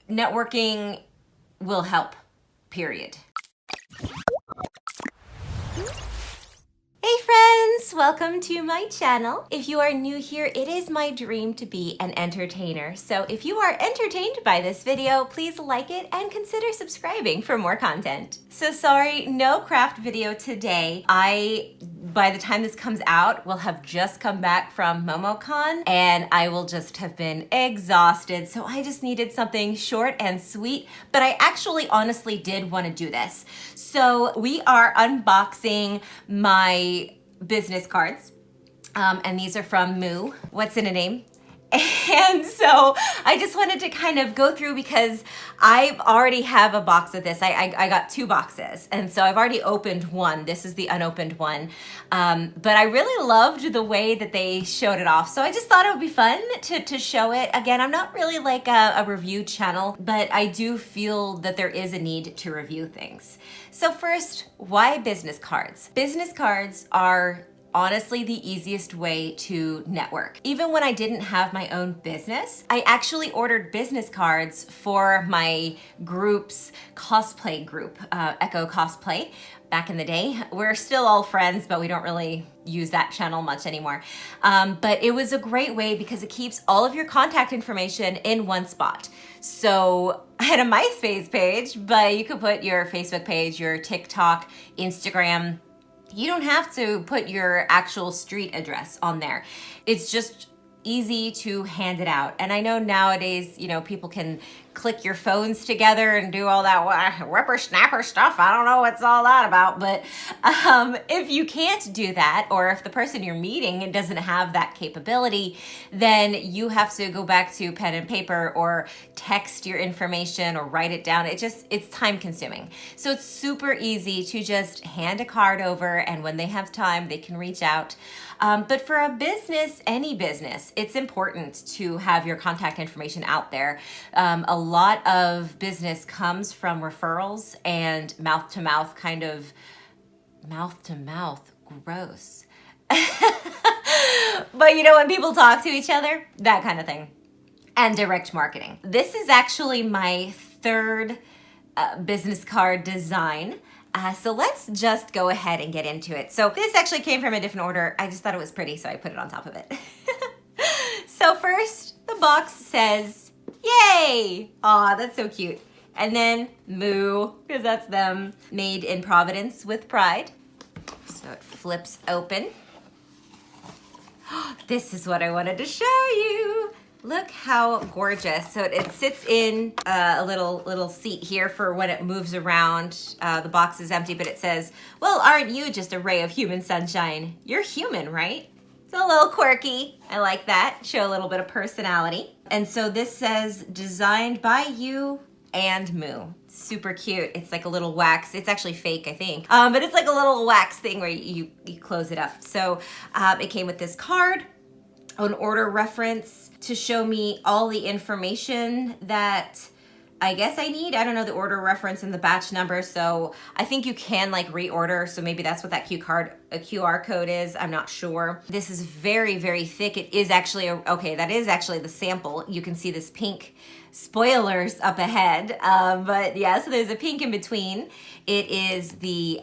networking will help, period. Hey friends, welcome to my channel. If you are new here, it is my dream to be an entertainer. So if you are entertained by this video, please like it and consider subscribing for more content. So sorry, no craft video today. By the time this comes out, will have just come back from MomoCon and I will just have been exhausted. So I just needed something short and sweet, but I actually honestly did want to do this. So we are unboxing my business cards, and these are from Moo. What's in a name? And so I just wanted to kind of go through because I already have a box of this. I got 2 boxes, and so I've already opened one. This is the unopened one, but I really loved the way that they showed it off. So I just thought it would be fun to show it. Again, I'm not really like a review channel, but I do feel that there is a need to review things. So first, why business cards? Business cards are honestly the easiest way to network. Even when I didn't have my own business, I actually ordered business cards for my group's cosplay group, Echo Cosplay, back in the day. We're still all friends, but we don't really use that channel much anymore. But it was a great way because it keeps all of your contact information in one spot. So I had a MySpace page, but you could put your Facebook page, your TikTok, Instagram. You don't have to put your actual street address on there. It's just easy to hand it out. And I know nowadays, you know, people can click your phones together and do all that whippersnapper stuff. I don't know what's all that about, but if you can't do that, or if the person you're meeting doesn't have that capability, then you have to go back to pen and paper or text your information or write it down. It's time consuming. So it's super easy to just hand a card over, and when they have time, they can reach out. But for a business, any business, it's important to have your contact information out there. A lot of business comes from referrals and mouth-to-mouth, kind of mouth-to-mouth, gross. But you know, when people talk to each other, that kind of thing. And direct marketing. This is actually my 3rd business card design. So let's just go ahead and get into it. So this actually came from a different order. I just thought it was pretty, so I put it on top of it. So first, the box says, yay! Aw, that's so cute. And then Moo, because that's them, made in Providence with pride. So it flips open. This is what I wanted to show you. Look how gorgeous. So it sits in a little seat here for when it moves around. The box is empty, but it says, well, aren't you just a ray of human sunshine? You're human, right? It's a little quirky. I like that. Show a little bit of personality. And so this says, designed by you and Moo. Super cute. It's like a little wax. It's actually fake, I think. But it's like a little wax thing where you close it up. So it came with this card, an order reference to show me all the information that I guess I need. I don't know the order reference and the batch number, so I think you can like reorder, so maybe that's what that QR code is. I'm not sure. This is very, very thick. It is actually, that is actually the sample. You can see this pink spoilers up ahead, but yeah, so there's a pink in between. It is the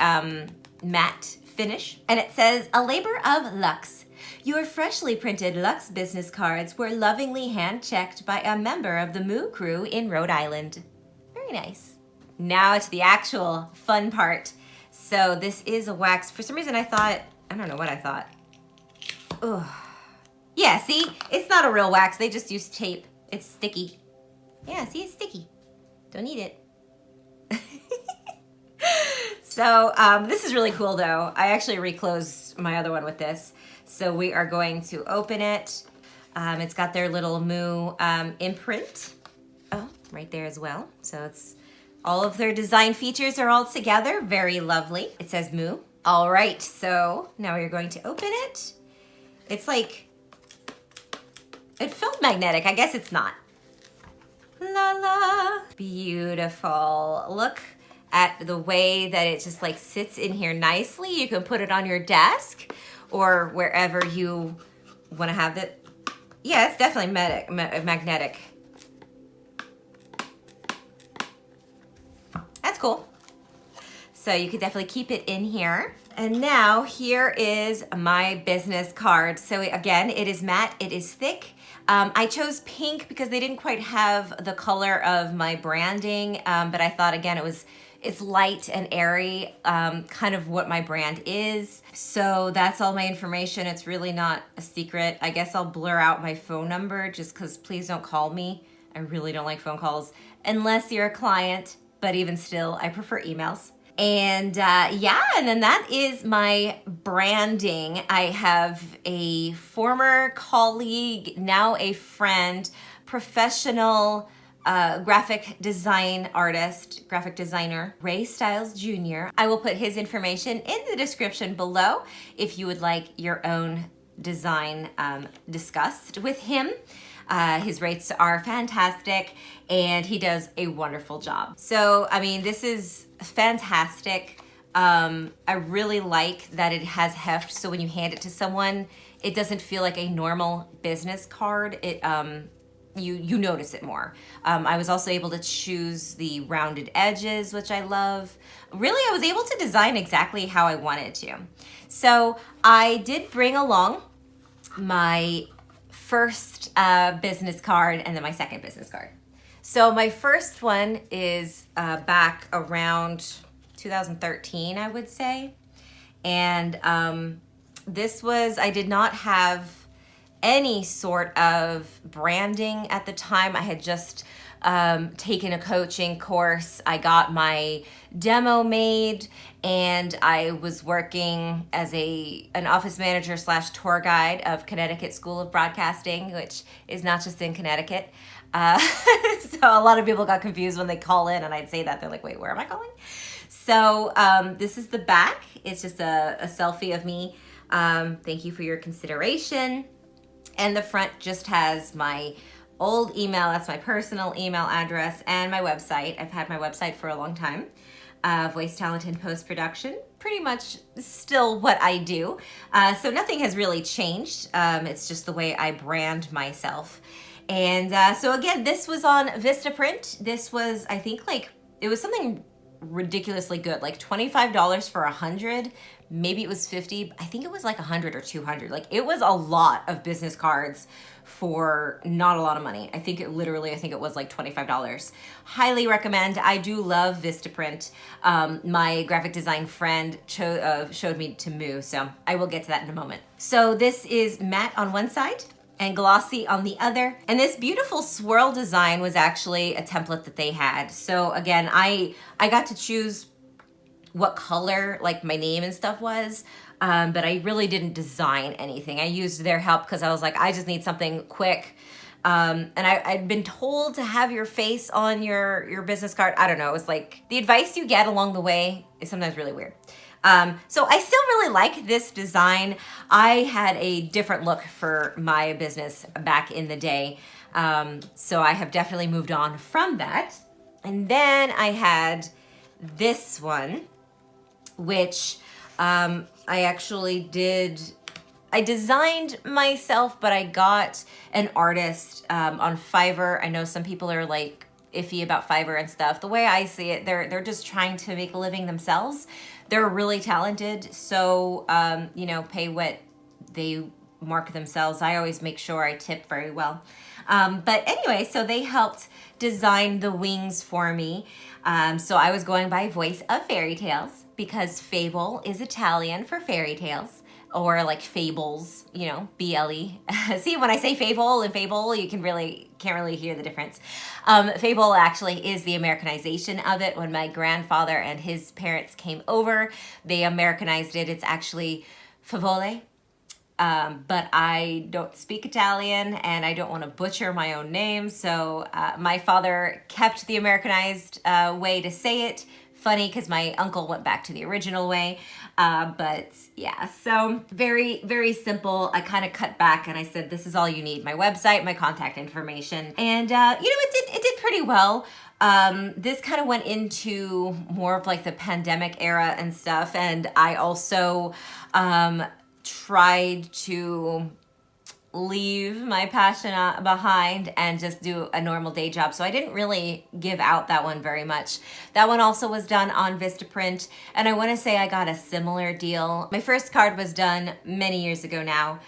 matte finish, and it says, a labor of luxe. Your freshly printed Lux business cards were lovingly hand-checked by a member of the Moo crew in Rhode Island. Very nice. Now to the actual fun part. So this is a wax. For some reason I don't know what I thought. Ugh. Yeah, see? It's not a real wax. They just use tape. It's sticky. Yeah, see? It's sticky. Don't eat it. So this is really cool though. I actually reclosed my other one with this. So we are going to open it. It's got their little Moo imprint. Oh, right there as well. So it's all of their design features are all together. Very lovely. It says Moo. All right, so now we're going to open it. It's like, it felt magnetic. I guess it's not. La la. Beautiful. Look at the way that it just like sits in here nicely. You can put it on your desk or wherever you want to have it. Yeah, it's definitely magnetic. cool. So you could definitely keep it in here. And now here is my business card. So again, it is matte, it is thick. I chose pink because they didn't quite have the color of my branding, but I thought again it's light and airy, kind of what my brand is. So that's all my information. It's really not a secret. I guess I'll blur out my phone number just because please don't call me. I really don't like phone calls unless you're a client, but even still, I prefer emails. And yeah, and then that is my branding. I have a former colleague, now a friend, professional graphic design artist, graphic designer, Ray Stiles Jr. I will put his information in the description below if you would like your own design discussed with him. His rates are fantastic and he does a wonderful job. So, I mean, this is fantastic. I really like that it has heft, so when you hand it to someone, it doesn't feel like a normal business card. It you notice it more. I was also able to choose the rounded edges, which I love. Really, I was able to design exactly how I wanted to. So I did bring along my first business card and then my second business card. So my first one is back around 2013, I would say. And this was, I did not have any sort of branding at the time. I had just taken a coaching course. I got my demo made and I was working as an office manager / tour guide of Connecticut School of Broadcasting, which is not just in Connecticut. So a lot of people got confused when they call in and I'd say that. They're like, wait, where am I calling? So this is the back. It's just a selfie of me. Thank you for your consideration. And the front just has my old email. That's my personal email address and my website. I've had my website for a long time. Voice talent and post-production, pretty much still what I do. So nothing has really changed. It's just the way I brand myself. And so again, this was on Vistaprint. This was, I think, it was something ridiculously good, like $25 for 100. Maybe it was 50. I think it was like 100 or 200. Like it was a lot of business cards for not a lot of money. I think it was like $25. Highly recommend. I do love Vistaprint. My graphic design friend showed me to Moo, so I will get to that in a moment. So this is matte on one side and glossy on the other. And this beautiful swirl design was actually a template that they had. So again, I got to choose what color like my name and stuff was, but I really didn't design anything. I used their help because I was like, I just need something quick. And I'd been told to have your face on your business card. I don't know, it was like the advice you get along the way is sometimes really weird. So I still really like this design. I had a different look for my business back in the day. So I have definitely moved on from that. And then I had this one, which I actually I designed myself, but I got an artist on Fiverr. I know some people are like iffy about Fiverr and stuff. The way I see it, they're just trying to make a living themselves. They're really talented, so pay what they mark themselves. I always make sure I tip very well. But anyway, so they helped design the wings for me. So I was going by Voice of Fairy Tales because fable is Italian for fairy tales, or like fables, B-L-E. See, when I say fable and fable, you can't really hear the difference. Fable actually is the Americanization of it. When my grandfather and his parents came over, they Americanized it. It's actually favole. But I don't speak Italian and I don't want to butcher my own name. So my father kept the Americanized way to say it. Funny because my uncle went back to the original way. But yeah, so very, very simple. I kind of cut back and I said, this is all you need. My website, my contact information. And it did pretty well. This kind of went into more of like the pandemic era and stuff. And I also tried to leave my passion behind and just do a normal day job. So I didn't really give out that one very much. That one also was done on Vistaprint, and I want to say I got a similar deal. My first card was done many years ago now.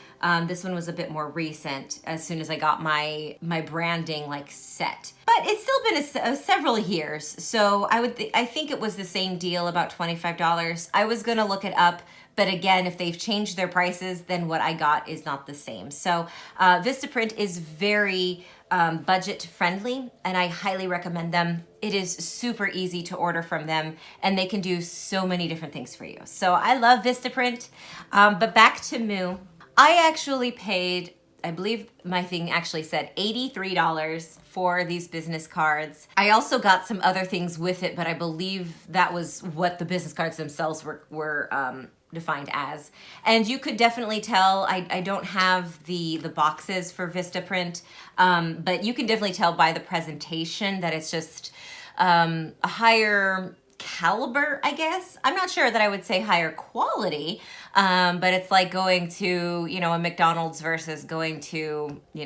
This one was a bit more recent, as soon as I got my branding like set. But it's still been several years, so I think it was the same deal, about $25. I was gonna look it up, but again, if they've changed their prices, then what I got is not the same. So Vistaprint is very budget friendly, and I highly recommend them. It is super easy to order from them, and they can do so many different things for you. So I love Vistaprint. But back to Moo. I actually paid, I believe my thing actually said $83 for these business cards. I also got some other things with it, but I believe that was what the business cards themselves were defined as. And you could definitely tell, I don't have the boxes for Vistaprint, but you can definitely tell by the presentation that it's just a higher caliber, I guess. I'm not sure that I would say higher quality, but it's like going to, a McDonald's versus going to, I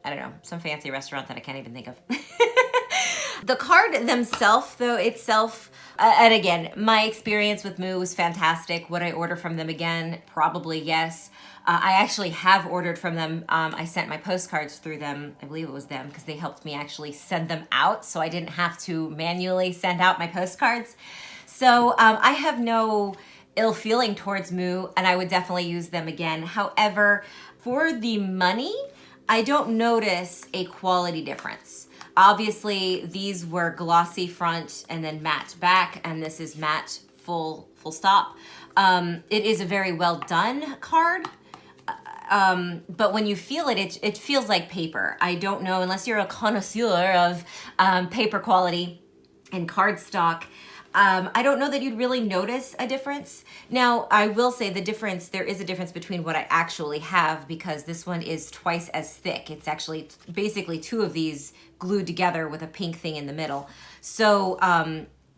don't know, some fancy restaurant that I can't even think of. The card itself, and again, my experience with Moo was fantastic. Would I order from them again? Probably yes. I actually have ordered from them. I sent my postcards through them. I believe it was them, because they helped me actually send them out, so I didn't have to manually send out my postcards. So I have no ill feeling towards Moo, and I would definitely use them again. However, for the money, I don't notice a quality difference. Obviously, these were glossy front and then matte back, and this is matte full stop. It is a very well done card. But when you feel it, it feels like paper. I don't know, unless you're a connoisseur of paper quality and cardstock, I don't know that you'd really notice a difference. Now, I will say there is a difference between what I actually have, because this one is twice as thick. It's actually basically two of these glued together with a pink thing in the middle. So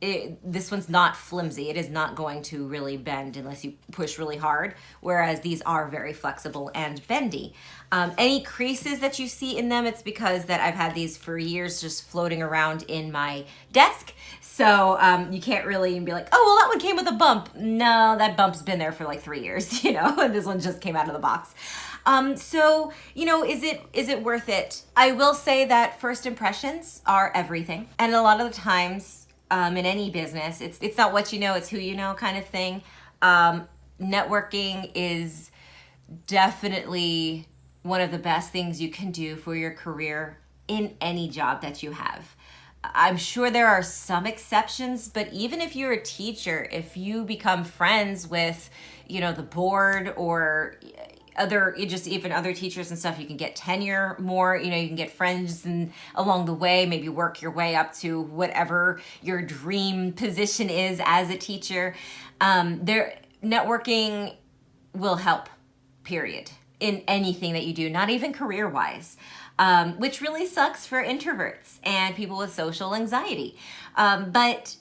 this one's not flimsy. It is not going to really bend unless you push really hard, whereas these are very flexible and bendy. Any creases that you see in them, it's because that I've had these for years just floating around in my desk. So you can't really be like, oh, well, that one came with a bump. No, that bump's been there for like 3 years, and this one just came out of the box. So, is it worth it? I will say that first impressions are everything. And a lot of the times, in any business, it's not what you know, it's who you know kind of thing. Networking is definitely one of the best things you can do for your career in any job that you have. I'm sure there are some exceptions, but even if you're a teacher, if you become friends with, the board or even other teachers and stuff, you can get tenure more, you can get friends, and along the way, maybe work your way up to whatever your dream position is as a teacher. Networking will help, period, in anything that you do, not even career-wise, which really sucks for introverts and people with social anxiety. But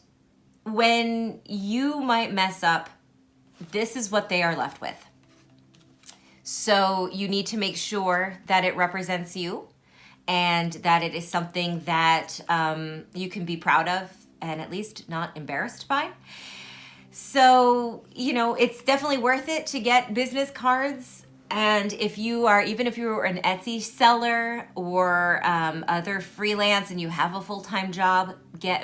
when you might mess up, this is what they are left with. So you need to make sure that it represents you and that it is something that you can be proud of and at least not embarrassed by. So, it's definitely worth it to get business cards. And even if you're an Etsy seller or other freelance and you have a full-time job,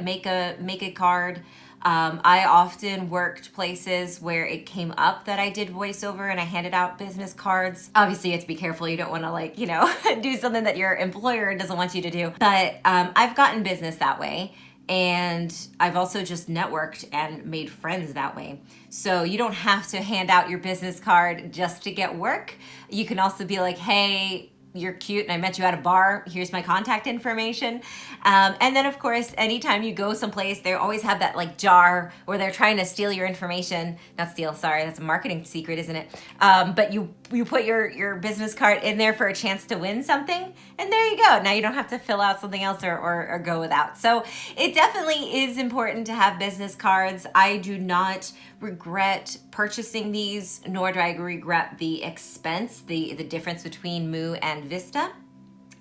make a card. I often worked places where it came up that I did voiceover and I handed out business cards. Obviously, you have to be careful. You don't want to do something that your employer doesn't want you to do. But I've gotten business that way. And I've also just networked and made friends that way. So you don't have to hand out your business card just to get work. You can also be like, hey, you're cute and I met you at a bar, here's my contact information. And then of course, anytime you go someplace, they always have that like jar where they're trying to steal your information. Not steal, sorry, that's a marketing secret, isn't it? But you put your business card in there for a chance to win something, and there you go. Now you don't have to fill out something else or go without. So it definitely is important to have business cards. I do not regret purchasing these, nor do I regret the expense, the difference between Moo and Vista.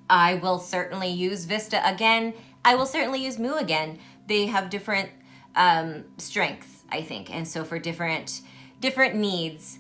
I will certainly use Vista again. I will certainly use Moo again. They have different strengths, I think, and so for different needs,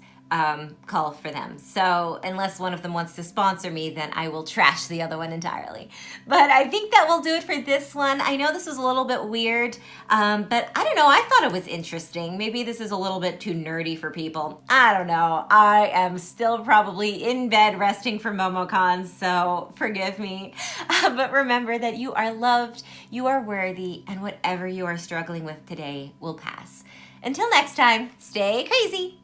call for them. So unless one of them wants to sponsor me, then I will trash the other one entirely. But I think that will do it for this one. I know this was a little bit weird, but I don't know. I thought it was interesting. Maybe this is a little bit too nerdy for people. I don't know. I am still probably in bed resting from MomoCon, so forgive me. But remember that you are loved, you are worthy, and whatever you are struggling with today will pass. Until next time, stay crazy.